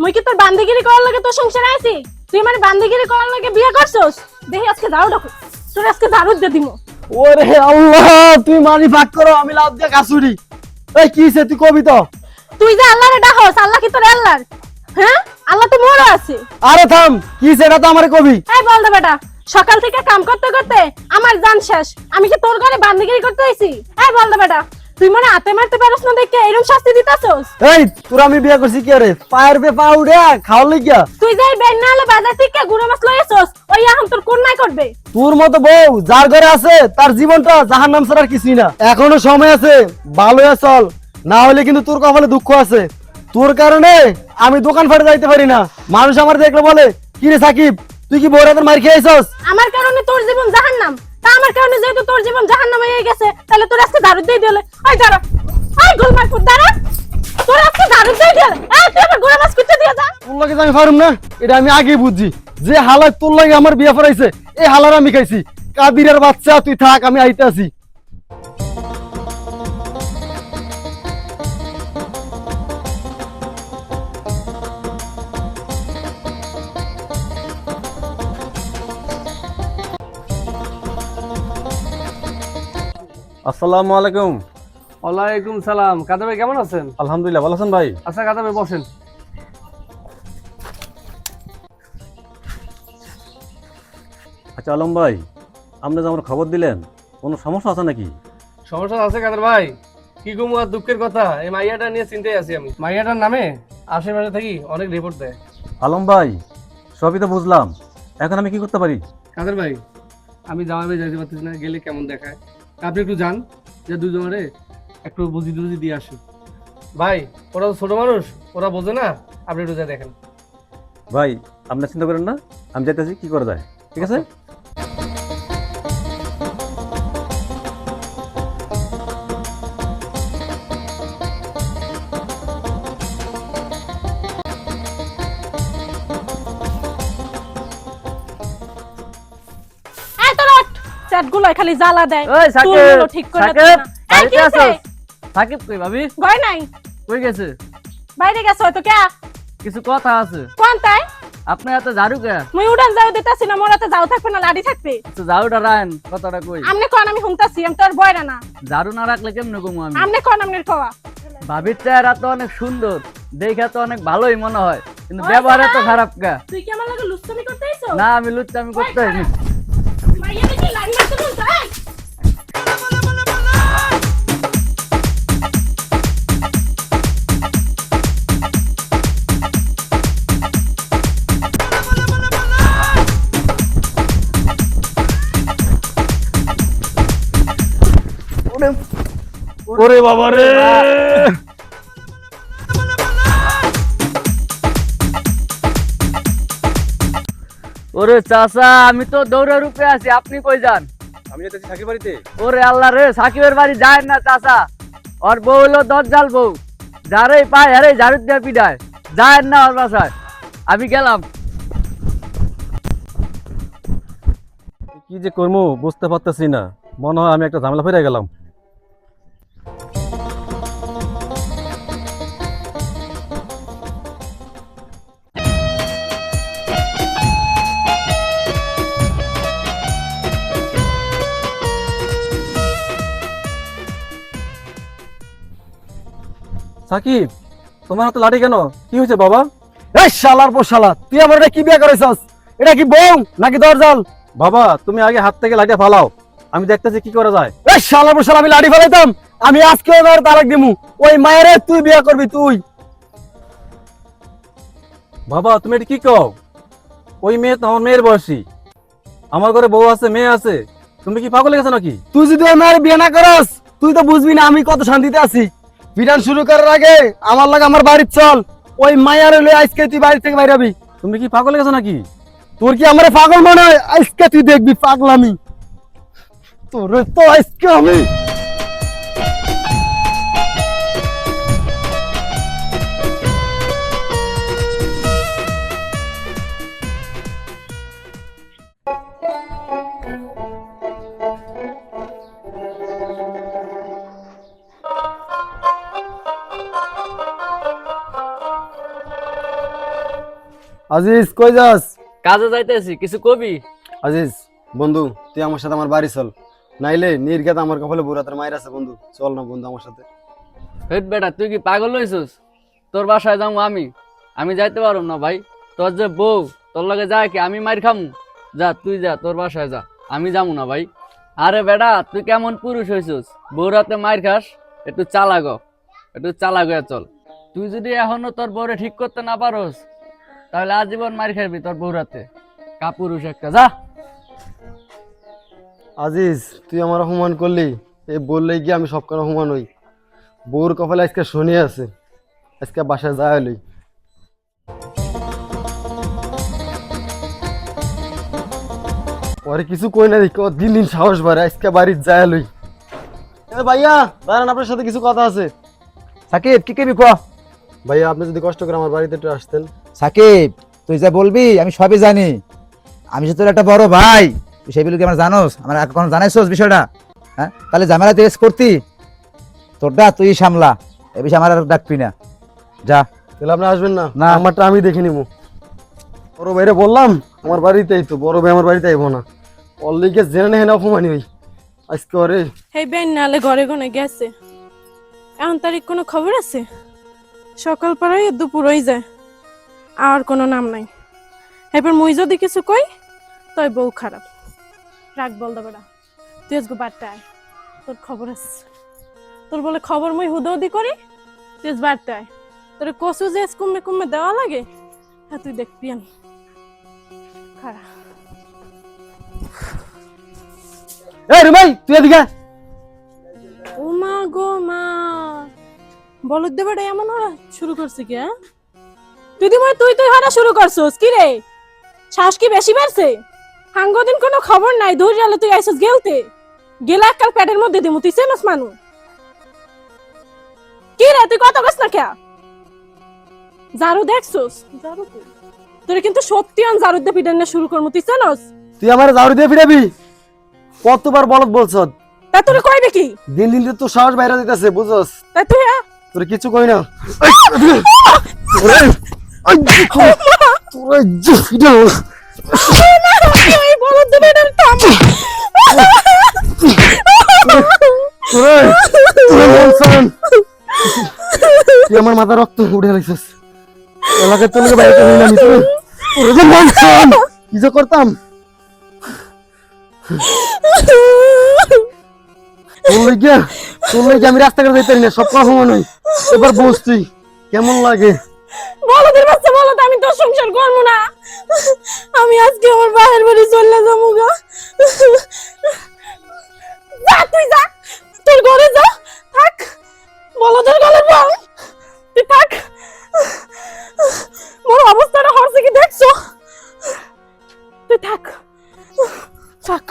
মুই কি তোর বান্দিগিরি করার লাগে তোর সংসারে আইছি? তুই মানে বান্দিগিরি করার লাগে বিয়ে করছস? দেখি আজকে ঝাড়ু ডাকো, তোর আজকে ঝাড়ু দিয়ে দিমু। ওরে আল্লাহ, তুই মানি ভাগ করো, আমি লাভ দিয়ে কাছুরি। এই কি হইছে, তুই কবি তো? তুই যে আল্লাহরে ডাকস, আল্লাহ কি তোর আল্লাহ? হ্যাঁ, আল্লাহ তো মোরও আছে। আরে থাম, কি সেটা তো আমারে কবি। এই বল দে বেটা, সকাল থেকে কাম করতে করতে আমার জান শেষ, আমি কি তোর ঘরে বান্দিগিরি করতে আইছি? এই বল দে বেটা, তুই মানে হাতে মারতে পারছ না দেখে এরকম শাস্তি দিতাছস? এই তোর আমি বিয়ে করছি কি রে? পায়ের পে পা উড়ে খাওয়ার লাগিয়া? তুই যাই বেন না হলে বাজার থেকে গুঁড়ো মাছ লই আসছস, ওই এখন তোর কোন নাই করবে? তোর মতো বউ যার ঘরে আছে তার জীবনটা জাহান্নাম ছাড়া আর কিছুই না। এখনো সময় আছে, ভালো হয়ে চল, না হলে কিন্তু তোর কপালে দুঃখ আছে। তোর কারণে আমি দোকান ফাটে যাইতে পারি না। মানুষ আমার দেখলে বলে, কি রে সাকিব, তুই কি বউর হাতের মার খেয়েছস? আমার কারণে তোর জীবন জাহান্নাম, তা আমার কারণে যেহেতু তোর জীবন জাহান্নাম হয়ে গেছে, তাহলে তোর আজকে ঝাড়ু দিয়ে দিলে। ওই দাঁড়া, ওই গোলমালপুর দাঁড়া, তোর আজকে ঝাড়ু দিয়ে দিলে। এই তুই আমার গুঁড়ো মাছ কুটতে দিয়ে যা। তোর লাগে আমি পারুম না, এটা আমি আগেই বুঝছি। যে হালায় তোর লাগে আমার বিয়ে পড়াইছে, এই হালার আমি খাইছি। কাদিরের বাচ্চা, তুই থাক, আমি আইতে আছি। আসসালামু আলাইকুম। ওয়ালাইকুম সালাম। কাদা ভাই কেমন আছেন? আলহামদুলিল্লাহ, ভালো আছেন ভাই? আচ্ছা কাদা ভাই বসেন। আচ্ছা আলম ভাই, আপনি যে আমার খবর দিলেন, কোনো সমস্যা আছে নাকি? সমস্যা আছে কাদার ভাই, কি গুমু আর দুঃখের কথা, এই মাইয়াটা নিয়ে চিন্তায় আছি আমি। মাইয়াটার নামে আশেপাশে থাকি অনেক রিপোর্ট দেয়। আলম ভাই, সবই তো বুঝলাম, এখন আমি কি করতে পারি? কাদের ভাই, আমি জামাই ভাই যাইতে পারতেছি না, গেলে কেমন দেখায়। আপনি একটু যান, যে দুজনে একটু বুঝি টুজি দিয়ে আসুন। ভাই ওরা তো ছোট মানুষ, ওরা বোঝে না, আপনি একটু যা দেখেন। ভাই আপনি চিন্তা করেন না, আমি যাইতেছি, কি করা যায়, ঠিক আছে? এই তোর চ্যাটগুলো খালি জ্বালা দেয়। ওই সাকিব, চুলগুলো ঠিক করে সাকিব, দেয় না। এই কি বাড়িতে হইছে? আছোস? সাকিব কই ভাবি? ঘরে নাই, কই গেছে? বাইরে গেছে হয়তো। কে? কিছু কথা আছে। কোন তাই? আপনি এত ঝাড়ু কে? মুই উড়ান যাও দিতাছি না, মোর হাতে যাও থাকবে না লাড়ি থাকবে। তো ঝাড়ুটা রাখেন, কথাটা কই। আমনে কোন, আমি শুনতাছি, আমি তোর বয়রা না। ঝাড়ু না রাখলে কেমনে কমু আমি? আমনে কোন, আমনের কোয়া। ভাবির চেহারা তো অনেক সুন্দর, দেখে তো অনেক ভালোই মনে হয়, কিন্তু ওই ব্যবহারে তো যা। খারাপ কা। তুই কি আমার লাগে লুচ্চামি করতে আইছো? না আমি লুচ্চামি করতে ওই হইনি। খারাপ। মাইয়া দেখি লাড়ি মারতে বলছো, এই? ওরে বাবা রে, ওরে চাচা, আমি তো দৌড়ে রূপে আছি, আপনি কই যান? আমি যাইতেছি সাকিব বাড়িতে। ওরে আল্লাহ রে, সাকিবের বাড়ি যায় না চাচা, ওর বউ হলো দজ্জাল বউ, যারে পায় আরে ঝাড়ু দিয়ে পিটায়, যায় না ওর বাসায়। আমি গেলাম। কি যে করবো বুঝতে পারতেছি না, মনে হয় আমি একটা ঝামেলা ফিরে গেলাম। সাকিব, তোমার হাতে লাঠি কেন? কি হয়েছে বাবা? এই শালার পর শালা, তুই আমার এটা কি বিয়ে করেছস? এটা কি বউ নাকি দরজাল? বাবা তুমি আগে হাত থেকে লাঠি ফালাও, আমি দেখতেছি কি করা যায়। এই শালার পর শালা, আমি লাঠি ফেলাইতাম? আমি আজকে ওর তালাক দিমু। ওই মায়েরে তুই বিয়ে করবি তুই? বাবা তুমি এটা কি কও? ওই মেয়ে তো আমার মেয়ের বয়সী, আমার ঘরে বউ আছে, মেয়ে আছে, তুমি কি পাগল হয়ে গেছো নাকি? তুই যদি ওই মায়ের বিয়ে না করস, তুই তো বুঝবি না আমি কত শান্তিতে আছি। বিধান শুরু করার আগে আমার লাগে আমার বাড়ির চল। ওই মায়ের লই আজকে তুই বাড়ি থেকে বাইরে হবি। তুমি কি পাগল হয়ে গেছো নাকি? তোর কি আমার পাগল মনে হয়? আজকে তুই দেখবি পাগলামি। তোর তো আজকে আমি আজিজ কই যাস? কাজে যাইতেছি, কিছু কবি? আজিজ বন্ধু তুই আমার সাথে আমার বাড়ি চল, নাইলে নির্ঘাত আমার কপালে বুড়াতের মায়ের আছে বন্ধু। চল না বন্ধু আমার সাথে। হেট বেটা, তুই কি পাগল হইছিস? তোর বাসায় যাবো আমি যাইতে পারব না ভাই। তোর যে বউ, তোর লগে যায় কি আমি মার খামু? যা তুই যা, তোর বাসায় যা, আমি যাবো না ভাই। আরে বেটা, তুই কেমন পুরুষ হইছিস? বউরাতে মার খাস? একটু চালাক হয়ে চল। তুই যদি এখনো তোর বউরে ঠিক করতে না পারোস, তাহলে আজীবন মার খাবি তোর বউরাতে। কাপুরুষ একটা, যা। আজিজ তুই আমার অপমান করলি, এই বললেই কি আমি সব কারো অপমান হই? বউর কপালে আজকে শনি আছে, আজকে বাসায় যায় লই। পরে কিছু কই না দেখি, ও দিন দিন সাহস বাড়ে, আজকে বাড়ির যায় লই। ভাইয়া দাঁড়ান, আপনার সাথে কিছু কথা আছে। সাকিব কি কবি ক? ভাইয়া আপনি যদি কষ্ট করে আমার বাড়িতে একটু আসতেন। সাকিব তুই যা বলবি আমি সবই জানি, আমি যে তোর একটা বড় ভাই, তুই সেগুলো কি আমার জানোস? আমার এখন জানাইছোস বিষয়টা? হ্যাঁ, তাহলে ঝামেলা তুই করতি তোরটা তুই সামলা, এ বিষয়ে আমার আর ডাকবি না, যা। তাহলে আপনি আসবেন না? না। আমারটা আমি দেখে নিব। বড় ভাইরে বললাম আমার বাড়িতেই তো, বড় ভাই আমার বাড়িতে আইব না। অল্লিকে জেনে নেই না অপমানি হই আজকে। ওরে এই বেন নালে ঘরে গনে গেছে, এখন তারিখ কোনো খবর আছে? সকাল পাড়ায় দুপুর হয়ে যায়, আর কোনো নাম নাই। এবার মুই যদি কিছু কই তই বউ খারাপ। রাগ বল দেবেটা, তুই আজকে বাড়তে আয়, তোর খবর আছে। তোর বলে খবর মুই হুদৌদি করি, তুই আজ বাড়তে আয়। তোর কচু যে কুমে কুমে দেওয়া লাগে, হ্যাঁ তুই দেখবি আমি খারাপ। এই রে ভাই তুই এদিকে আয়। ও মা গো মা, বলদ দেবাটা এমন হওয়া শুরু করছে কি? হ্যাঁ দিদিময়, তুই হারা শুরু করছস কি রে? শ্বাস কি বেশি বাড়ছে? হাঙ্গদিন কোনো খবর নাই, ধরে গেল তুই আইসস গেলতে গেলা কাল পেটের মধ্যে দিমু, তুই চেনস মানু কি রে? তুই কত কস না কে? জারু দেখছস? জারু কই? তোরে কিন্তু সত্যি আন জারু দিয়ে পিটানো শুরু করমু, তুই চেনস? তুই আমার জাউরি দিয়ে ফিরাবি? কতবার বলদ বলছস? তা তোরে কইবে কি? দিন দিন তো সাহস বাইরে দিতেছে বুঝছস? তাই তুই হ্যাঁ তোর কিছু কই না। ওরে আই তোরে জিফিডা এই বলদ দেবাটা থাম। ওরে তোরে বলছন তুই আমার মাথা রক্ত উঠে লাগছিস। এলাকার তো লোকে বাইরে নিলাম তোরে। ওরে যে বলছন কি যে করতাম। তোর লাগি আমি রাস্তাঘাটে যাইতে পারি না, সব কথা মনে হয়। এবার বস তুই কেমন লাগে? বলদের বাচ্চা বলদ, আমি তোর সংসার করবো না। আমি আজকে আমার বাহির বাড়ি চলে যাবো গা। যা তুই যা, তোর ঘরে যা, থাক। বলদের গলে বল, তুই থাক। মোর অবস্থাটা হরছে কি দেখছো? তুই থাক থাক।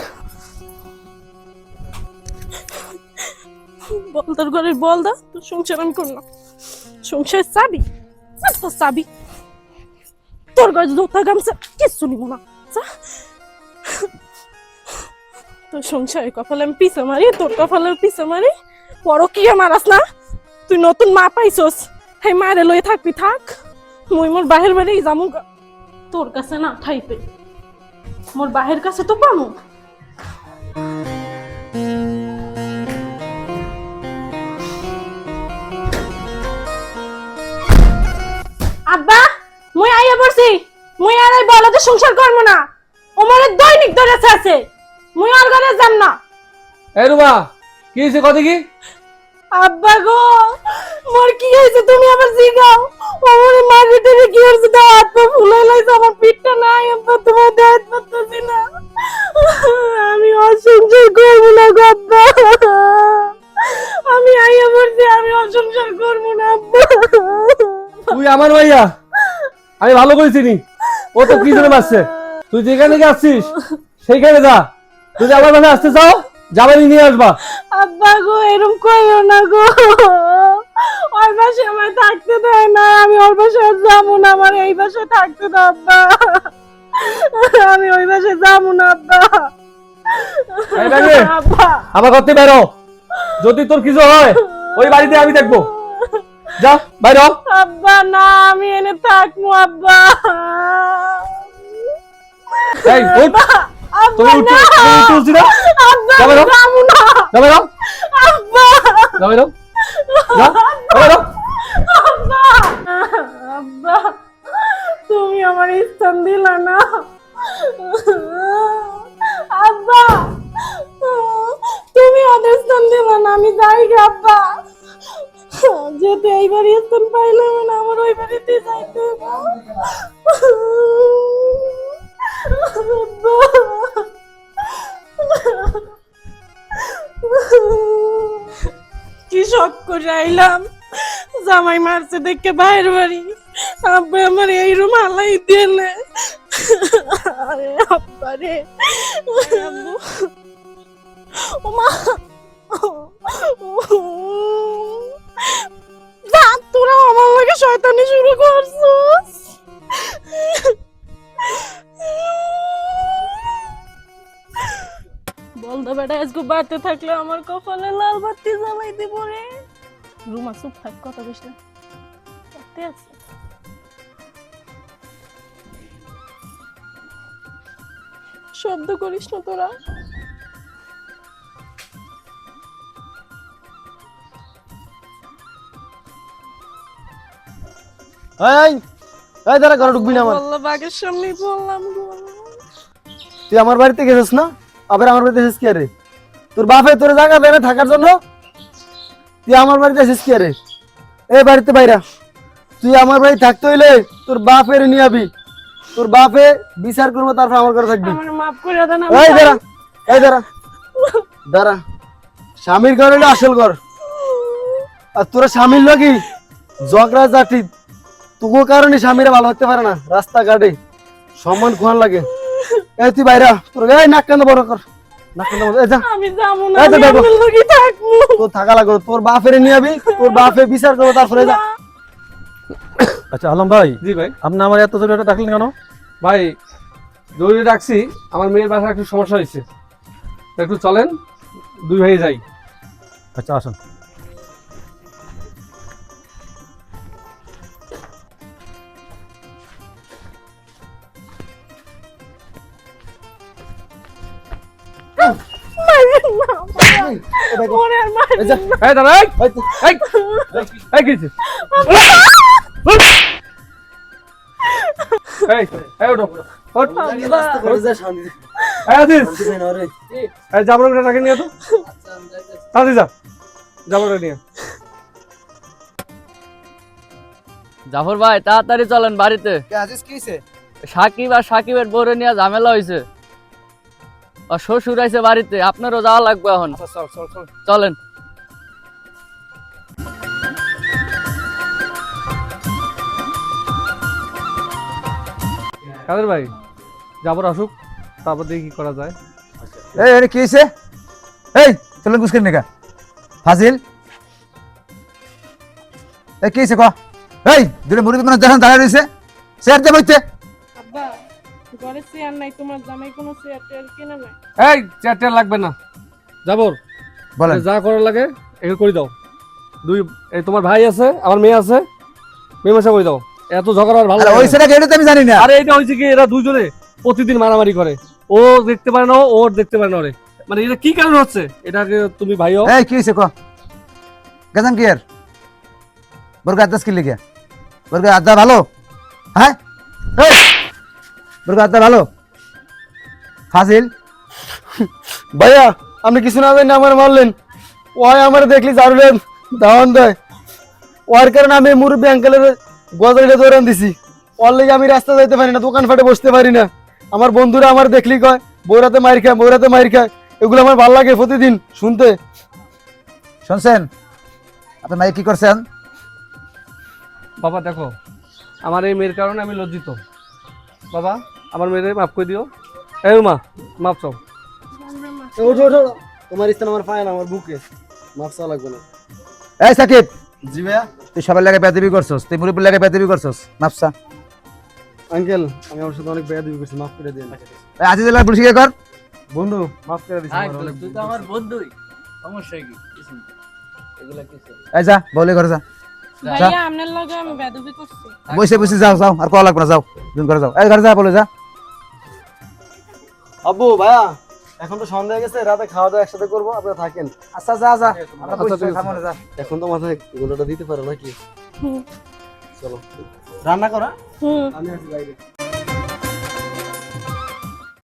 বলদের ঘরের বল দা, তোর সংসার আমি করলাম। সংসার চাবি তো চাবি, তোর গাছ জোতা গামছা কিচ্ছু নিব না। তোর সংসারে কপালে আমি পিছে মারি, তোর কপালে পিছে মারি। বড় কি মারাস না? তুই নতুন মা পাইছস, এই মারে লয়ে থাকবি থাক। মুই মোর বাহির বাড়ি যামু, তোর কাছে না থাইতে, মোর বাহির কাছে তো পামু। আব্বা মুই আইয়া পড়ছি, মুই আর এই বলদের সংসার করব না। ওমরের দৈনিক ধরে আছে, মুই আর ঘরে যাম না। এই রুমা, কি হয়েছে কত কি? আব্বা গো, মোর কি হয়েছে তুমি আবার জিগাও। ওমরে মার্কেটে কি হয়েছে? দাও হাত পা ফুলাই লাইছে, আমার পিঠটা নাই। আব্বা তোমার দাঁত পাচ্ছি না, আমি অসংসার করব না গো আব্বা। আমি আইয়া পড়ছি, আমি অসংসার করব না আব্বা। তুই আমার ভাইয়া, আমি ভালো করেছি নি। ও তো কি জন্য বাসছে? তুই যেখানে আসছিস সেইখানে যা। তুই আমার বাসায় আসতে চাও, যাবারই নিয়ে আসবা। আব্বা গো এরকম কইও না গো, ওর বাসায় আমার থাকতে দেয় না। আমি ওর বাসায় যাবো না, আমার এই বাসায় থাকতে দাও আব্বা। আমি ওই বাসায় যাবো না আব্বা। এই বাড়ি, আব্বা আমার করতে বেরো। যদি তোর কিছু হয় ওই বাড়িতে আমি দেখবো। যা বাইরে হ। আব্বা না, আমি এনে থাকবো আব্বা। এই উঠ, আব্বা তুমি না, উঠছি না, আব্বা যাবে না? যাবো না, যা বাইরে হ, আব্বা, যা বাইরে হ, যা বাইরে হ। আব্বা, আব্বা, তুমি আমার স্থান দিলা না আব্বা, তুমি ওদের স্থান দিলা না, আমি যাই গে আব্বা। যেতে এই বাড়ি স্থান পাইলাম না, আমার ওই বাড়িতে যাইতে হবে। কি শখ করে আইলাম, জামাই মারছে দেখে বাইরে বাড়ি, আব্বা আমার এই রুম হালাই দিলে। আরে আব্বা রে, আব্বু, ওমা, যা তোরা আমার লাগে শয়তানি শুরু করছিস। বলতো বেটা আজকে বাড়তে থাকলে আমার কপালে লাল বাতি জ্বালাই দিব রে। রুমা চুপ থাক, কথা বেশি না, বাড়তে আছে। শব্দ করিস না তোরা। এই এই দাঁড়া, ঘরে ঢুকবি না আমার। বললো বাঘের সামনে বললাম গো। তুই আমার বাড়িতে গেছিস না, আবার আমার বাড়িতে এসেছিস কি আরে? তোর বাপে তোর জায়গা দেয় না থাকার জন্য, তুই আমার বাড়িতে এসেছিস কি আরে? এই বাড়িতে বাইরা, তুই আমার বাড়ি থাকতে হইলে তোর বাপের নিয়ে আবি, তোর বাপে বিচার করবো, তারপর আমার ঘরে থাকবি। আমার মাফ করে দেন। এই দাঁড়া, এই দাঁড়া, দাঁড়া। স্বামীর ঘর হইলে আসল ঘর, আর তোরা স্বামীর লগি ঝগড়া জাতি, তবু কারণে স্বামীরা ভালো হতে পারে না, রাস্তাঘাটে সম্মান খোয়ান লাগে। এই তুই বাইরা, তোর এই নাক কান্দ বড় কর, নাক কান্দ বড়, এই যা। আমি যাবো না, এই তো আমি দেখো। আপনার লগেই থাকবো। তোর থাকা লাগবে, তোর বাপের নিয়ে আবি, তোর বাপে বিচার করবো, তারপরে যা। আচ্ছা আলম ভাই, জি ভাই। আপনি আমার এত জোরে একটা ডাকলেন কেন? ভাই জরুরি ডাকছি, আমার মেয়ের বাসায় একটু সমস্যা হয়েছে, তো একটু চলেন দুই ভাই যাই। আচ্ছা আসুন। মারবেন না, ওরে আর মারবেন না। এই দাঁড়া, এই এই এই কি হয়েছে? এই এই ওঠো, ওঠ। রাস্তাঘাটে যা, শান্তি এই আজিজ, শান্তি না রে। এই জাবরটা টাকা নিয়ে তো, তাড়াতাড়ি যা, জাবরটা নিয়ে। জাফর ভাই তাড়াতাড়ি চলেন বাড়িতে। সাকিব আর সাকিবের বউরে নিয়ে ঝামেলা হয়েছে, আর শ্বশুর আইছে বাড়িতে, আপনারও যাওয়া লাগবে এখন। চল চল চল। চলেন। কাদের ভাই, জাবর আসুক, তারপর দেখি কি করা যায়। এই আরে কি হইছে? এই চলেন বুঝকেন নেকা ফাজিল। এই কি হইছে ক? এই দুটো মুরগি কোন দেখেন দাঁড়ায় রইছে, চেয়ার দে বইতে। আব্বা, ঘরে চেয়ার নাই, তোমার জামাই কোনো চেয়ার টেয়ার কিনে নাই? এই চেয়ারটা লাগবে না, জাবর বলেন। যা করার লাগে এগুলো করে দাও। দুই এই তোমার ভাই আছে, আমার মেয়ে আছে, মেয়ে করে দাও। এত ঝগড়া আর ভালো আরে লাগে ওই না। সেটা কেটে তো আমি জানি না। আরে এটা হয়েছে কি, এরা দুজনে প্রতিদিন মারামারি করে, ও দেখতে পারে না, ওর দেখতে পারে না ওরে, মানে এটা কি কারণ হচ্ছে, এটাকে তুমি ভাইও। এই কি হইছে ক? গেজাম কি এর? বর্গা আদাস কি লিখে? বর্গা আদা ভালো? হ্যাঁ? এই বর্গা আদা ভালো? ফাজিল। ভাইয়া আপনি কিছু না জানি আমার মারলেন, ওই আমার দেখলি জারুলেন দাওয়ান দেয়, ওর কারণে আমি মুরব্বী আঙ্কেলের গজারিটা দৌড়ান দিছি, ওর লেগে আমি রাস্তা যাইতে পারি না, দোকান ফাটে বসতে পারি না। আমার বন্ধুরা আমার দেখলি কয় বৌরাতে মাইর খায়, বৌরাতে মাইর খায়, এগুলো আমার ভালো লাগে প্রতিদিন শুনতে। শুনছেন আপনার মাই কি করছেন? বাবা দেখো, আমার এই মেয়ের কারণে আমি লজ্জিত, বাবা আমার মেয়েদের মাফ করে দিও। এই মা, মাফ চাও। ওঠো ওঠো, তোমার স্থান আমার পায় না, আমার বুকে, মাফ চাওয়া লাগবে না। এই সাকিব, জি ভাইয়া। তুই সবার লাগে বেয়াদবি করছস, তুই মুরব্বির লাগে বেয়াদবি করছস, মাপসা। আঙ্কেল আমি আমার সাথে অনেক বেয়াদবি করছি, মাফ করে দিন। এই আজিজুল্লাহ পুলিশ কি কর? বন্ধু মাফ করে দিছি, আমার অনেক তুই তো আমার বন্ধুই, সমস্যা কি? কিছু না। এগুলা কিছু না। এই যা বলে ঘরে যা। ভাইয়া আপনার লগে আমি বেদবি করছি। বসে বসে যাও যাও, আর কল লাগবে না, যাও জুন করে যাও, এই ঘরে যা বলে যা। আব্বু ভাইয়া এখন তো সন্ধ্যা হয়ে গেছে, রাতে খাওয়া দাওয়া একসাথে করবো, আপনারা থাকেন। আচ্ছা যা যা, আমরা আচ্ছা, বসে ঠিক আছে। খাবো না, যা। এখন তো মাথায় গোলাটা দিতে পারো নাকি? হুম চলো রান্না করা হুম আমি আছি বাইরে।